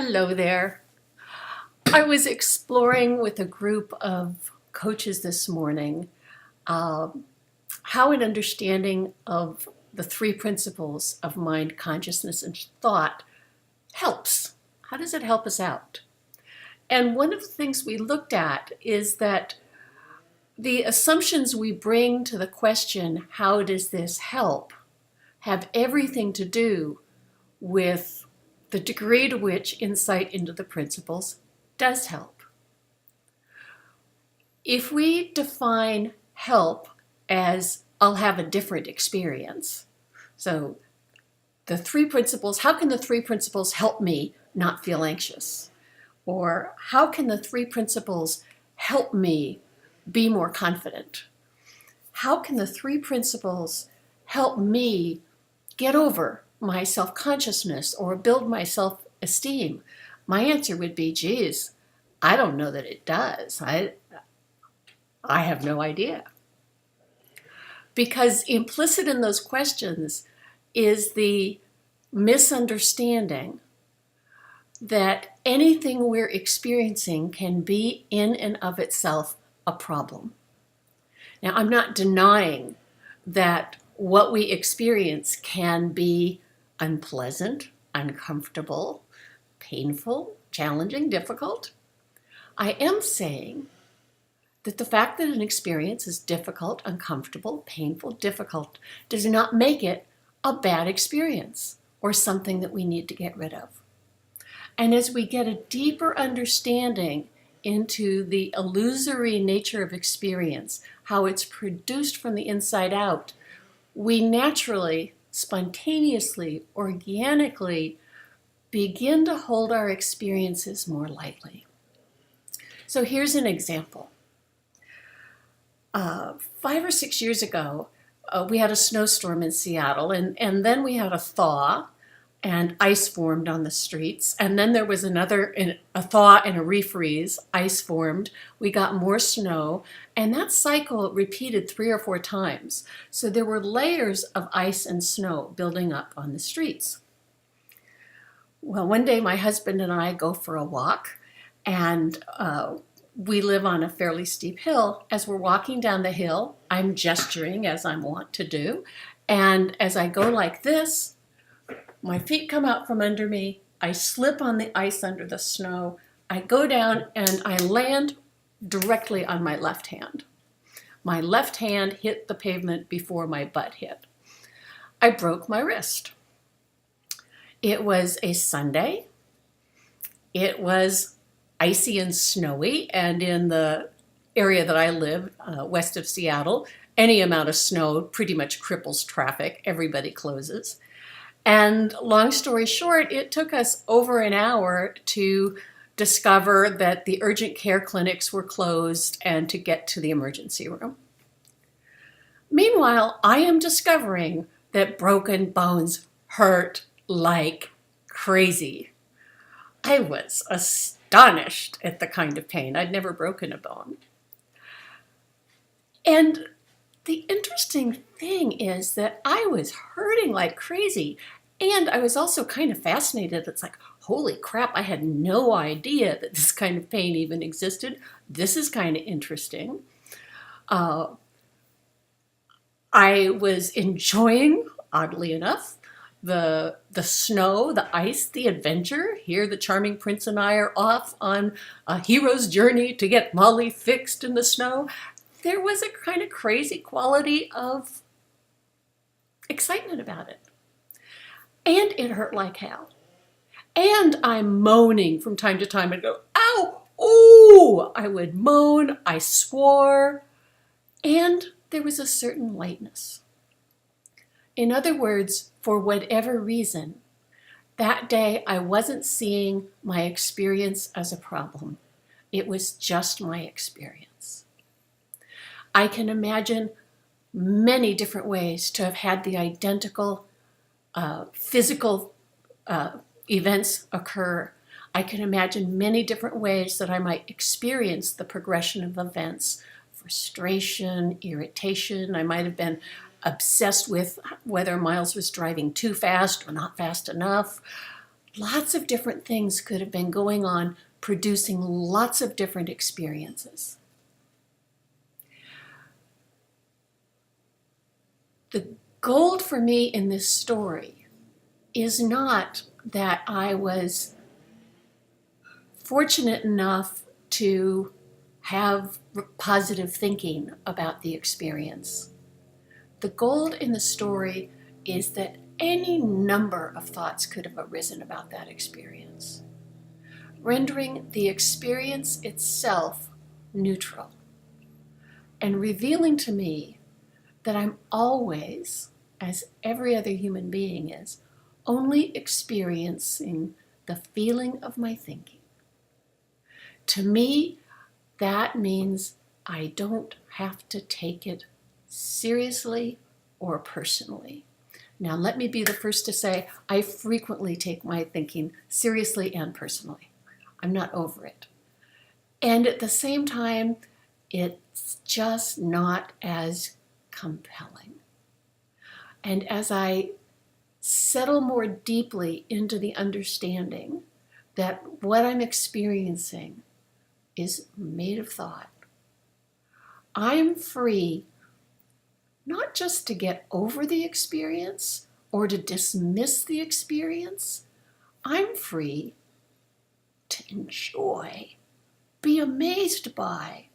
Hello there. I was exploring with a group of coaches this morning how an understanding of the three principles of mind, consciousness, and thought helps. How does it help us out? And one of the things we looked at is that the assumptions we bring to the question, how does this help, have everything to do with the degree to which insight into the principles does help. If we define help as I'll have a different experience, so the three principles, how can the three principles help me not feel anxious? Or how can the three principles help me be more confident? How can the three principles help me get over my self-consciousness or build my self-esteem? My answer would be, geez, I don't know that it does. I have no idea. Because implicit in those questions is the misunderstanding that anything we're experiencing can be in and of itself a problem. Now, I'm not denying that what we experience can be unpleasant, uncomfortable, painful, challenging, difficult. I am saying that the fact that an experience is difficult, uncomfortable, painful, difficult does not make it a bad experience or something that we need to get rid of. And as we get a deeper understanding into the illusory nature of experience, how it's produced from the inside out, we naturally, spontaneously, organically begin to hold our experiences more lightly. So here's an example. 5 or 6 years ago, we had a snowstorm in Seattle, and then we had a thaw, and ice formed on the streets. And then there was a thaw and a refreeze, ice formed. We got more snow, and that cycle repeated 3 or 4 times. So there were layers of ice and snow building up on the streets. Well, one day my husband and I go for a walk, and we live on a fairly steep hill. As we're walking down the hill, I'm gesturing as I'm wont to do. And as I go like this, my feet come out from under me. I slip on the ice under the snow. I go down and I land directly on my left hand. My left hand hit the pavement before my butt hit. I broke my wrist. It was a Sunday. It was icy and snowy, and in the area that I live, west of Seattle, any amount of snow pretty much cripples traffic. Everybody closes. And long story short, it took us over an hour to discover that the urgent care clinics were closed and to get to the emergency room. Meanwhile, I am discovering that broken bones hurt like crazy. I was astonished at the kind of pain. I'd never broken a bone. And the interesting thing is that I was hurting like crazy, and I was also kind of fascinated. It's like, holy crap, I had no idea that this kind of pain even existed. This is kind of interesting. I was enjoying, oddly enough, the snow, the ice, the adventure. Here the charming prince and I are off on a hero's journey to get Molly fixed in the snow. There was a kind of crazy quality of excitement about it. And it hurt like hell. And I'm moaning from time to time and go, ow, ooh! I would moan, I swore, and there was a certain lightness. In other words, for whatever reason, that day I wasn't seeing my experience as a problem. It was just my experience. I can imagine many different ways to have had the identical physical events occur. I can imagine many different ways that I might experience the progression of events. Frustration, irritation. I might have been obsessed with whether Miles was driving too fast or not fast enough. lots of different things could have been going on, producing lots of different experiences. The gold for me in this story is not that I was fortunate enough to have positive thinking about the experience. The gold in the story is that any number of thoughts could have arisen about that experience, rendering the experience itself neutral and revealing to me that I'm always, as every other human being is, only experiencing the feeling of my thinking. To me, that means I don't have to take it seriously or personally. Now, let me be the first to say I frequently take my thinking seriously and personally. I'm not over it. And at the same time, it's just not as compelling. And as I settle more deeply into the understanding that what I'm experiencing is made of thought, I'm free not just to get over the experience or to dismiss the experience. I'm free to enjoy, be amazed by,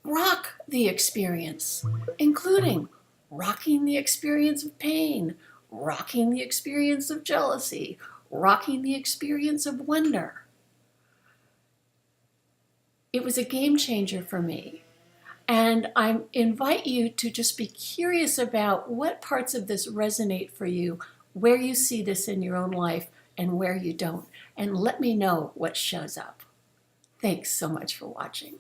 rock the experience, including rocking the experience of pain, rocking the experience of jealousy, rocking the experience of wonder. It was a game changer for me. And I invite you to just be curious about what parts of this resonate for you, where you see this in your own life and where you don't. And let me know what shows up. Thanks so much for watching.